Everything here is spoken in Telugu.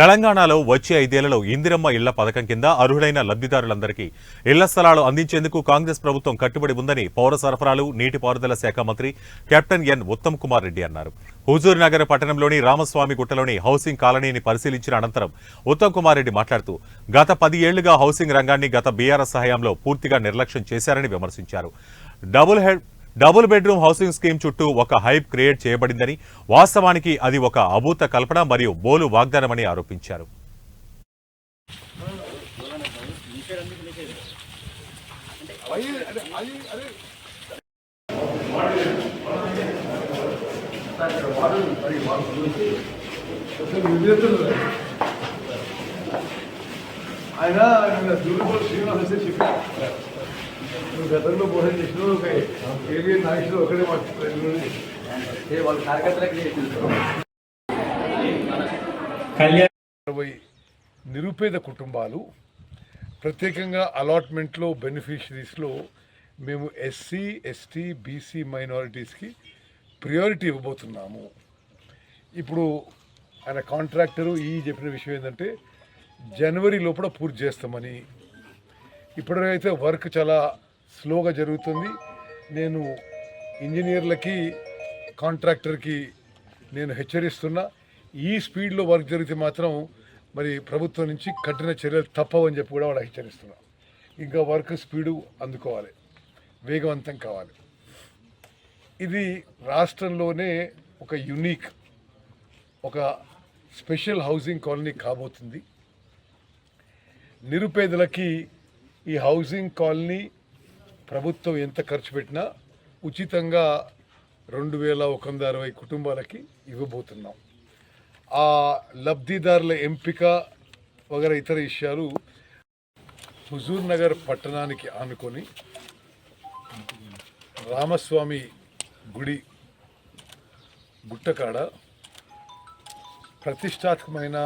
తెలంగాణలో వచ్చే 5 ఏళ్లలో ఇందిరమ్మ ఇళ్ల పథకం కింద అర్హులైన లబ్ధిదారులందరికీ ఇళ్ల స్థలాలు అందించేందుకు కాంగ్రెస్ ప్రభుత్వం కట్టుబడి ఉందని పౌర సరఫరాలు నీటిపారుదల శాఖ మంత్రి కెప్టెన్ ఎన్ ఉత్తమ్ కుమార్ రెడ్డి అన్నారు. హుజూర్ నగర్ పట్టణంలోని రామస్వామి గుట్టలోని హౌసింగ్ కాలనీని పరిశీలించిన అనంతరం ఉత్తమ్ కుమార్ రెడ్డి మాట్లాడుతూ గత 10 ఏళ్లుగా హౌసింగ్ రంగాన్ని గత బీఆర్ఎస్ హయాంలో పూర్తిగా నిర్లక్ష్యం చేశారని విమర్శించారు. డబుల్ బెడ్రూమ్ హౌసింగ్ స్కీమ్ చుట్టూ ఒక హైప్ క్రియేట్ చేయబడిందని, వాస్తవానికి అది ఒక అభూత కల్పన మరియు బోలు వాగ్దానమని ఆరోపించారు. గతంలో పోషణ చేసిన ఏరియా నాయకులు ఒకటే మాట్లాడుతున్నారు. నిరుపేద కుటుంబాలు ప్రత్యేకంగా అలాట్మెంట్లో బెనిఫిషరీస్లో మేము ఎస్సీ, ఎస్టీ, బీసీ మైనారిటీస్కి ప్రియారిటీ ఇవ్వబోతున్నాము. ఇప్పుడు ఆయన కాంట్రాక్టరు చెప్పిన విషయం ఏంటంటే జనవరి లోపల పూర్తి చేస్తామని. ఇప్పటికైతే వర్క్ చాలా స్లోగా జరుగుతుంది. నేను ఇంజనీర్లకి, కాంట్రాక్టర్కి నేను హెచ్చరిస్తున్నా, ఈ స్పీడ్లో వర్క్ జరిగితే మాత్రం మరి ప్రభుత్వం నుంచి కఠిన చర్యలు తప్పవని చెప్పి కూడా వాళ్ళకి హెచ్చరిస్తున్నా. ఇంకా వర్క్ స్పీడు అందుకోవాలి, వేగవంతం కావాలి. ఇది రాష్ట్రంలోనే ఒక యునీక్, ఒక స్పెషల్ హౌసింగ్ కాలనీ కాబోతుంది. నిరుపేదలకి ఈ హౌసింగ్ కాలనీ ప్రభుత్వం ఎంత ఖర్చు పెట్టినా ఉచితంగా 2160 కుటుంబాలకి ఇవ్వబోతున్నాం. ఆ లబ్ధిదారుల ఎంపిక వగైరా ఇతర విషయాలు హుజూర్ నగర్ పట్టణానికి ఆనుకొని రామస్వామి గుడి గుట్టకాడ ప్రతిష్టాత్మకమైన